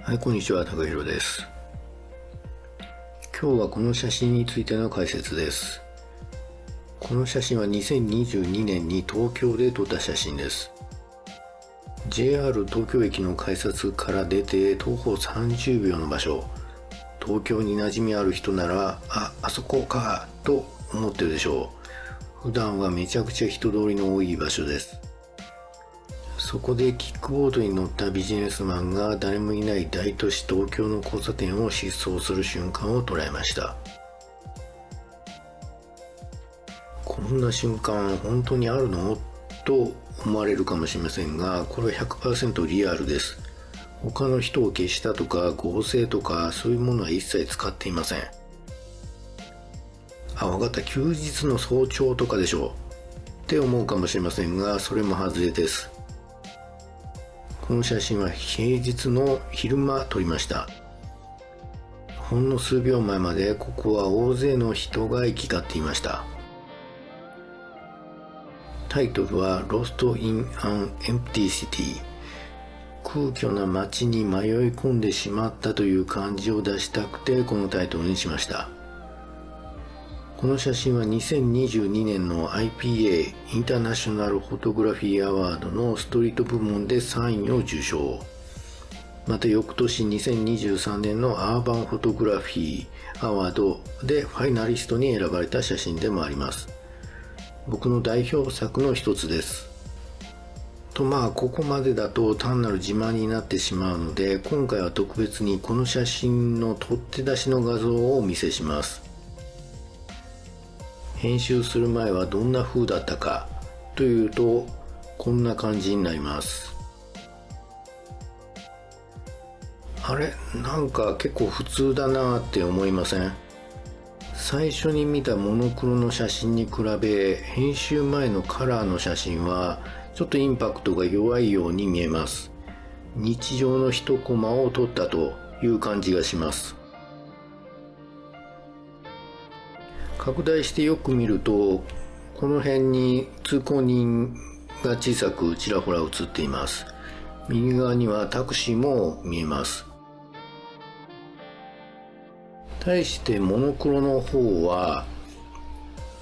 はい、こんにちは、高弘です。今日はこの写真についての解説です。この写真は2022年に東京で撮った写真です。JR 東京駅の改札から出て徒歩30秒の場所。東京に馴染みある人なら、あそこかと思ってるでしょう。普段はめちゃくちゃ人通りの多い場所です。そこでキックボードに乗ったビジネスマンが誰もいない大都市東京の交差点を疾走する瞬間を捉えました。こんな瞬間本当にあるのと思われるかもしれませんが、これは 100% リアルです。他の人を消したとか合成とかそういうものは一切使っていません。わかった、休日の早朝とかでしょうって思うかもしれませんが、それも外れです。この写真は平日の昼間撮りました。ほんの数秒前までここは大勢の人が行き交っていました。タイトルは Lost in an Empty City。 空虚な街に迷い込んでしまったという感じを出したくてこのタイトルにしました。この写真は2022年の IPA インターナショナルフォトグラフィーアワードのストリート部門で3位を受賞。また翌年2023年のアーバンフォトグラフィーアワードでファイナリストに選ばれた写真でもあります。僕の代表作の一つです。ここまでだと単なる自慢になってしまうので、今回は特別にこの写真の取って出しの画像をお見せします。編集する前はどんな風だったかというと、こんな感じになります。なんか結構普通だなって思いません？最初に見たモノクロの写真に比べ、編集前のカラーの写真はちょっとインパクトが弱いように見えます。日常の一コマを撮ったという感じがします。拡大してよく見ると、この辺に通行人が小さくちらほら映っています。右側にはタクシーも見えます。対してモノクロの方は、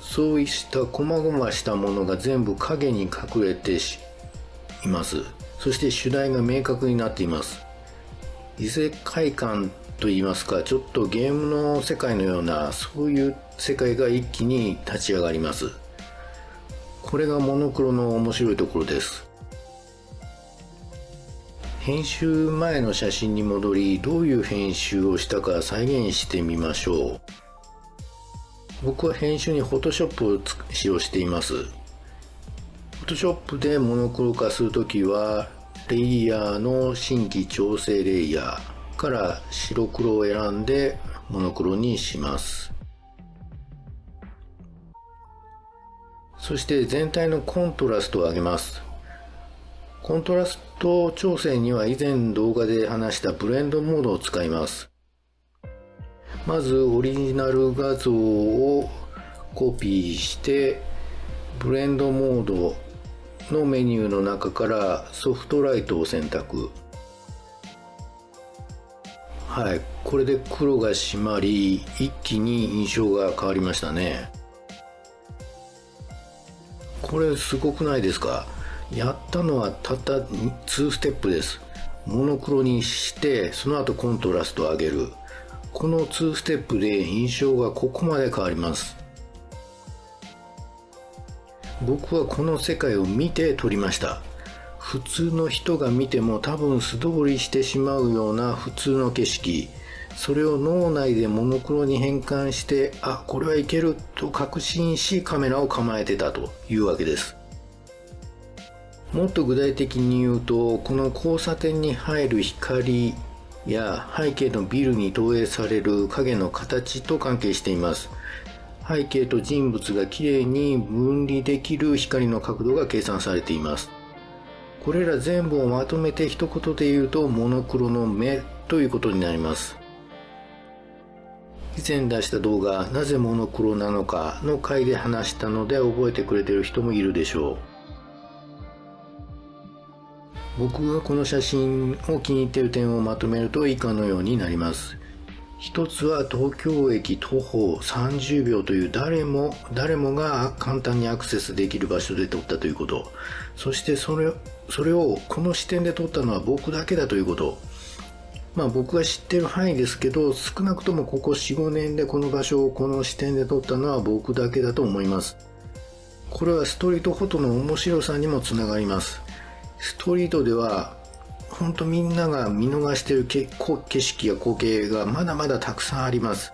そうした細々したものが全部影に隠れています。そして主題が明確になっています。異世界観といいますか、ちょっとゲームの世界のような、そういう世界が一気に立ち上がります。これがモノクロの面白いところです。編集前の写真に戻り、どういう編集をしたか再現してみましょう。僕は編集に Photoshop を使用しています。Photoshop でモノクロ化するときは、レイヤーの新規調整レイヤーから白黒を選んでモノクロにします。そして全体のコントラストを上げます。コントラスト調整には以前動画で話したブレンドモードを使います。まずオリジナル画像をコピーして、ブレンドモードのメニューの中からソフトライトを選択。これで黒が締まり、一気に印象が変わりましたね。これすごくないですか？やったのはたった2ステップです。モノクロにして、その後コントラストを上げる。この2ステップで印象がここまで変わります。僕はこの世界を見て撮りました。普通の人が見ても多分素通りしてしまうような普通の景色、それを脳内でモノクロに変換して、これはいけると確信しカメラを構えてたというわけです。もっと具体的に言うと、この交差点に入る光や背景のビルに投影される影の形と関係しています。背景と人物がきれいに分離できる光の角度が計算されています。これら全部をまとめて一言で言うと、モノクロの目ということになります。以前出した動画、なぜモノクロなのかの回で話したので覚えてくれている人もいるでしょう。僕がこの写真を気に入っている点をまとめると以下のようになります。一つは東京駅徒歩30秒という誰もが簡単にアクセスできる場所で撮ったということ。そしてそれをこの視点で撮ったのは僕だけだということ。僕が知ってる範囲ですけど、少なくともここ 4,5 年でこの場所をこの視点で撮ったのは僕だけだと思います。これはストリートフォトの面白さにもつながります。ストリートでは本当みんなが見逃している景色や光景がまだまだたくさんあります。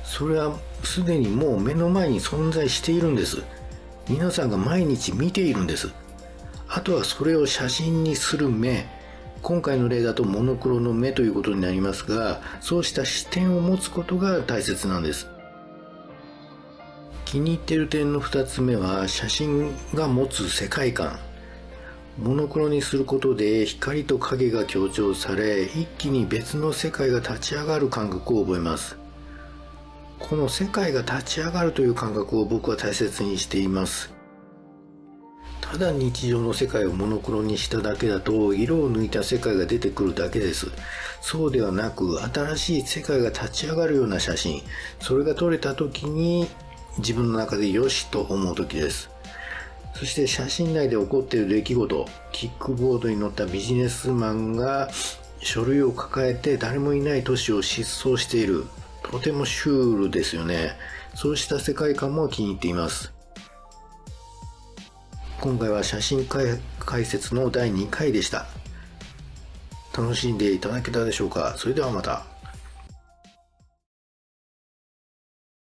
それはすでにもう目の前に存在しているんです。皆さんが毎日見ているんです。あとはそれを写真にする目、今回の例だとモノクロの目ということになりますが、そうした視点を持つことが大切なんです。気に入っている点の2つ目は、写真が持つ世界観。モノクロにすることで光と影が強調され、一気に別の世界が立ち上がる感覚を覚えます。この世界が立ち上がるという感覚を僕は大切にしています。ただ日常の世界をモノクロにしただけだと色を抜いた世界が出てくるだけです。そうではなく、新しい世界が立ち上がるような写真、それが撮れた時に自分の中でよしと思う時です。そして写真内で起こっている出来事、キックボードに乗ったビジネスマンが書類を抱えて誰もいない都市を疾走している。とてもシュールですよね。そうした世界観も気に入っています。今回は写真解説の第2回でした。楽しんでいただけたでしょうか。それではまた。